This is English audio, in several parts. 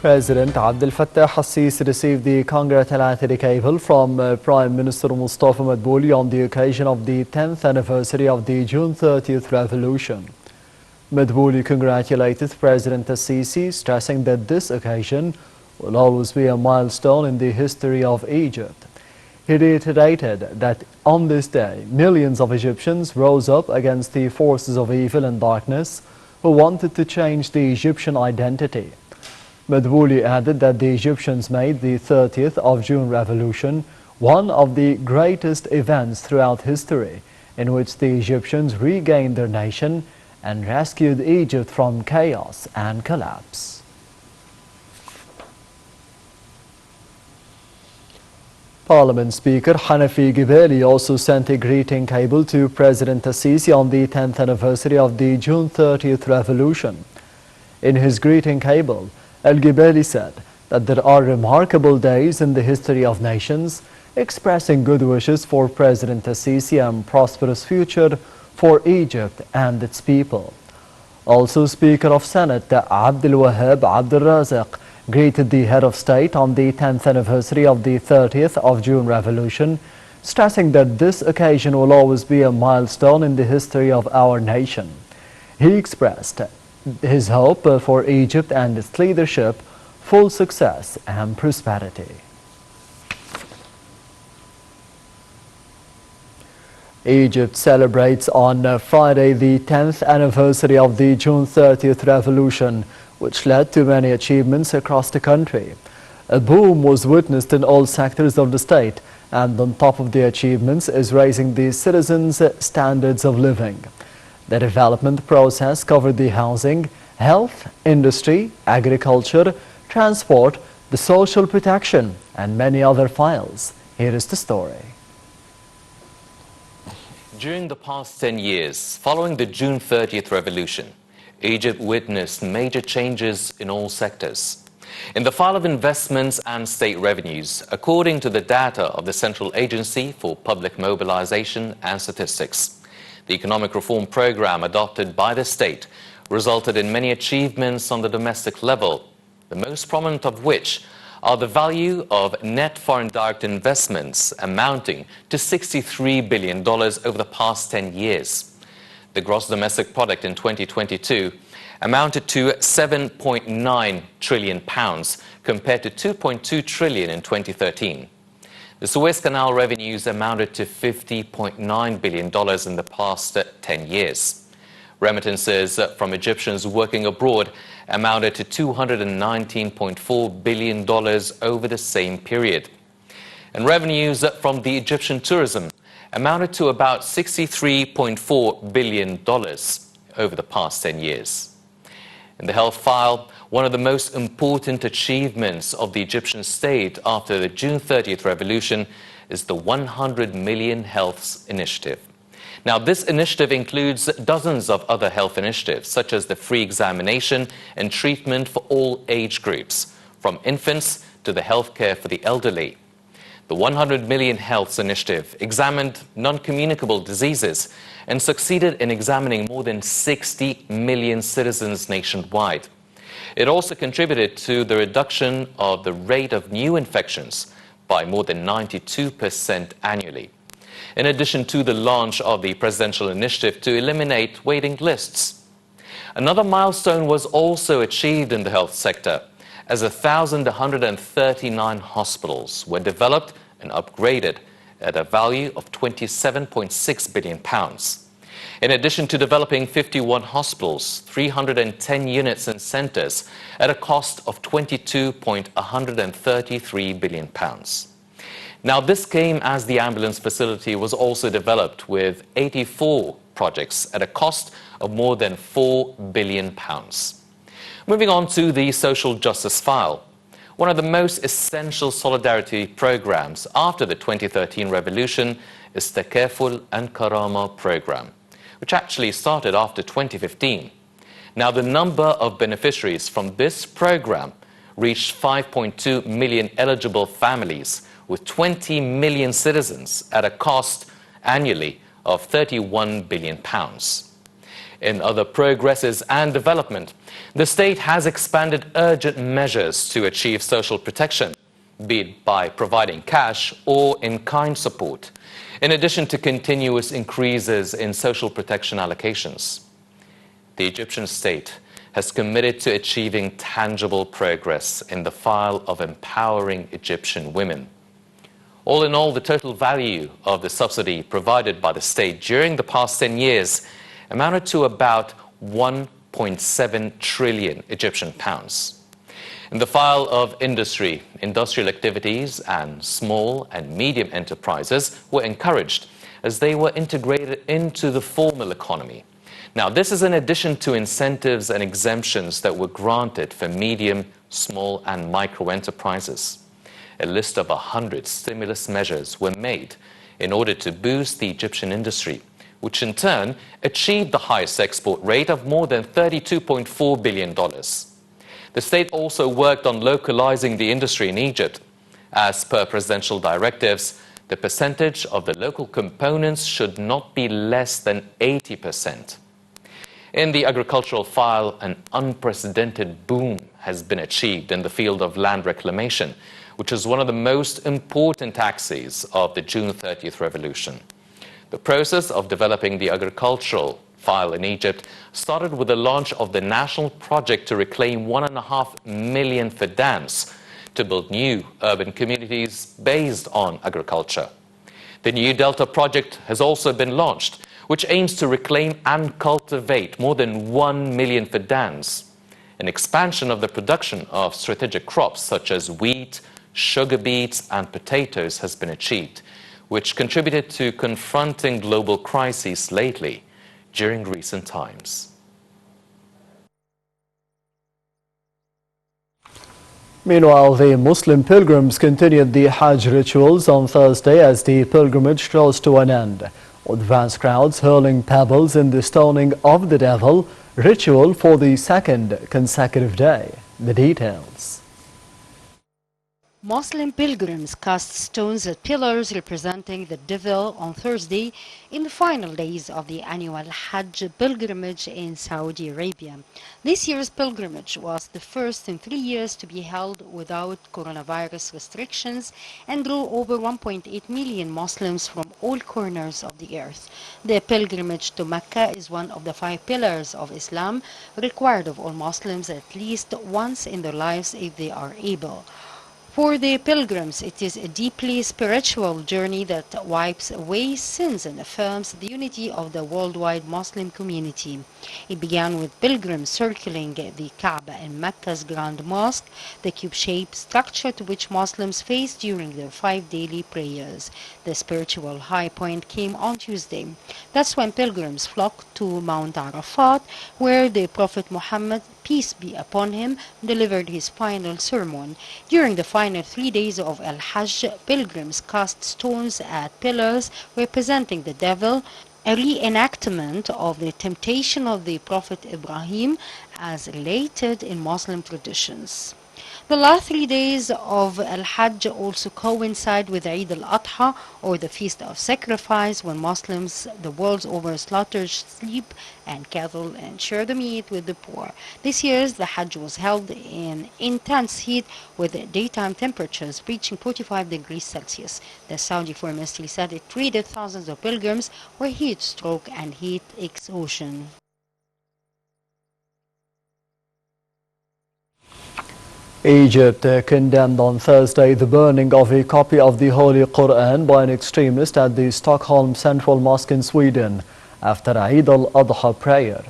President Abdel Fattah al-Sisi received the congratulatory cable from Prime Minister Mustafa Madbouli on the occasion of the 10th anniversary of the June 30th revolution. Madbouli congratulated President al-Sisi, stressing that this occasion will always be a milestone in the history of Egypt. He reiterated that on this day, millions of Egyptians rose up against the forces of evil and darkness who wanted to change the Egyptian identity. Madbouli added that the Egyptians made the 30th of June revolution one of the greatest events throughout history, in which the Egyptians regained their nation and rescued Egypt from chaos and collapse. Parliament Speaker Hanafi Gibeli also sent a greeting cable to President al-Sisi on the 10th anniversary of the June 30th revolution. In his greeting cable, Al-Gibeli said that there are remarkable days in the history of nations, expressing good wishes for President al-Sisi and prosperous future for Egypt and its people. Also, Speaker of Senate Abdel Wahab Abdel Razak greeted the head of state on the 10th anniversary of the 30th of June revolution, stressing that this occasion will always be a milestone in the history of our nation. He expressed his hope for Egypt and its leadership, full success and prosperity. Egypt celebrates on Friday the 10th anniversary of the June 30th revolution, which led to many achievements across the country. A boom was witnessed in all sectors of the state, and on top of the achievements is raising the citizens' standards of living. The development process covered the housing, health, industry, agriculture, transport, the social protection, and many other files. Here is the story. During the past 10 years, following the June 30th revolution, Egypt witnessed major changes in all sectors. In the file of investments and state revenues, according to the data of the Central Agency for Public Mobilization and Statistics, the economic reform program adopted by the state resulted in many achievements on the domestic level, the most prominent of which are the value of net foreign direct investments amounting to $63 billion over the past 10 years. The gross domestic product in 2022 amounted to £7.9 trillion compared to £2.2 trillion in 2013. The Suez Canal revenues amounted to $50.9 billion in the past 10 years. Remittances from Egyptians working abroad amounted to $219.4 billion over the same period. And revenues from the Egyptian tourism amounted to about $63.4 billion over the past 10 years. In the health file, one of the most important achievements of the Egyptian state after the June 30th revolution is the 100 Million Healths Initiative. Now, this initiative includes dozens of other health initiatives, such as the free examination and treatment for all age groups, from infants to the healthcare for the elderly. The 100 Million Healths Initiative examined non-communicable diseases and succeeded in examining more than 60 million citizens nationwide. It also contributed to the reduction of the rate of new infections by more than 92% annually. In addition to the launch of the presidential initiative to eliminate waiting lists. Another milestone was also achieved in the health sector, as 1,139 hospitals were developed and upgraded at a value of £27.6 billion. In addition to developing 51 hospitals, 310 units and centres at a cost of £22.133 billion. Now, this came as the ambulance facility was also developed with 84 projects at a cost of more than £4 billion. Moving on to the social justice file. One of the most essential solidarity programs after the 2013 revolution is the Takaful and Panorama program, which actually started after 2015. Now, the number of beneficiaries from this program reached 5.2 million eligible families with 20 million citizens at a cost annually of £31 billion. In other progresses and development, The state has expanded urgent measures to achieve social protection, be it by providing cash or in-kind support, in addition to continuous increases in social protection allocations. The Egyptian state has committed to achieving tangible progress in the file of empowering Egyptian women. All in all, the total value of the subsidy provided by the state during the past 10 years amounted to about 1.7 trillion Egyptian pounds. In the file of industry, industrial activities and small and medium enterprises were encouraged as they were integrated into the formal economy. Now, this is in addition to incentives and exemptions that were granted for medium, small and micro enterprises. A list of 100 stimulus measures were made in order to boost the Egyptian industry, which in turn achieved the highest export rate of more than $32.4 billion. The state also worked on localizing the industry in Egypt. As per presidential directives, the percentage of the local components should not be less than 80%. In the agricultural file, an unprecedented boom has been achieved in the field of land reclamation, which is one of the most important axes of the June 30th revolution. The process of developing the agricultural file in Egypt started with the launch of the national project to reclaim 1.5 million fadans to build new urban communities based on agriculture. The New Delta project has also been launched, which aims to reclaim and cultivate more than 1 million fadans. An expansion of the production of strategic crops such as wheat, sugar beets and potatoes has been achieved, which contributed to confronting global crises lately during recent times. Meanwhile, the Muslim pilgrims continued the Hajj rituals on Thursday as the pilgrimage draws to an end, with vast crowds hurling pebbles in the stoning of the devil ritual for the second consecutive day. The details. Muslim pilgrims cast stones at pillars representing the devil on Thursday in the final days of the annual Hajj pilgrimage in Saudi Arabia. This year's pilgrimage was the first in 3 years to be held without coronavirus restrictions and drew over 1.8 million Muslims from all corners of the earth. The pilgrimage to Mecca is one of the 5 pillars of Islam required of all Muslims at least once in their lives if they are able. For the pilgrims, it is a deeply spiritual journey that wipes away sins and affirms the unity of the worldwide Muslim community. It began with pilgrims circling the Kaaba in Mecca's Grand Mosque, the cube-shaped structure to which Muslims face during their 5 daily prayers. The spiritual high point came on Tuesday. That's when pilgrims flocked to Mount Arafat, where the Prophet Muhammad, peace be upon him, delivered his final sermon. During the final 3 days of Al-Hajj, pilgrims cast stones at pillars representing the devil, a reenactment of the temptation of the Prophet Ibrahim as related in Muslim traditions. The last 3 days of Al-Hajj also coincide with Eid al-Adha, or the Feast of Sacrifice, when Muslims the world over slaughter sheep and cattle and share the meat with the poor. This year's the Hajj was held in intense heat with daytime temperatures reaching 45 degrees Celsius. The Saudi Foreign Ministry said it treated thousands of pilgrims for heat stroke and heat exhaustion. Egypt condemned on Thursday the burning of a copy of the Holy Quran by an extremist at the Stockholm Central Mosque in Sweden after Eid al-Adha prayer.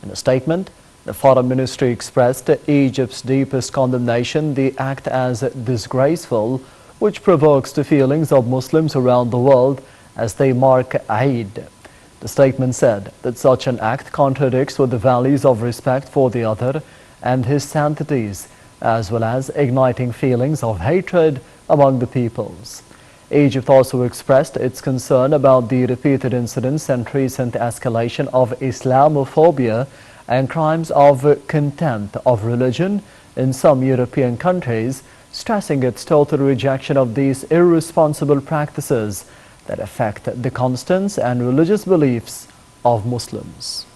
In a statement, the Foreign Ministry expressed Egypt's deepest condemnation the act as disgraceful, which provokes the feelings of Muslims around the world as they mark Eid. The statement said that such an act contradicts with the values of respect for the other and his sanctities, as well as igniting feelings of hatred among the peoples. Egypt also expressed its concern about the repeated incidents and recent escalation of Islamophobia and crimes of contempt of religion in some European countries, stressing its total rejection of these irresponsible practices that affect the constance and religious beliefs of Muslims.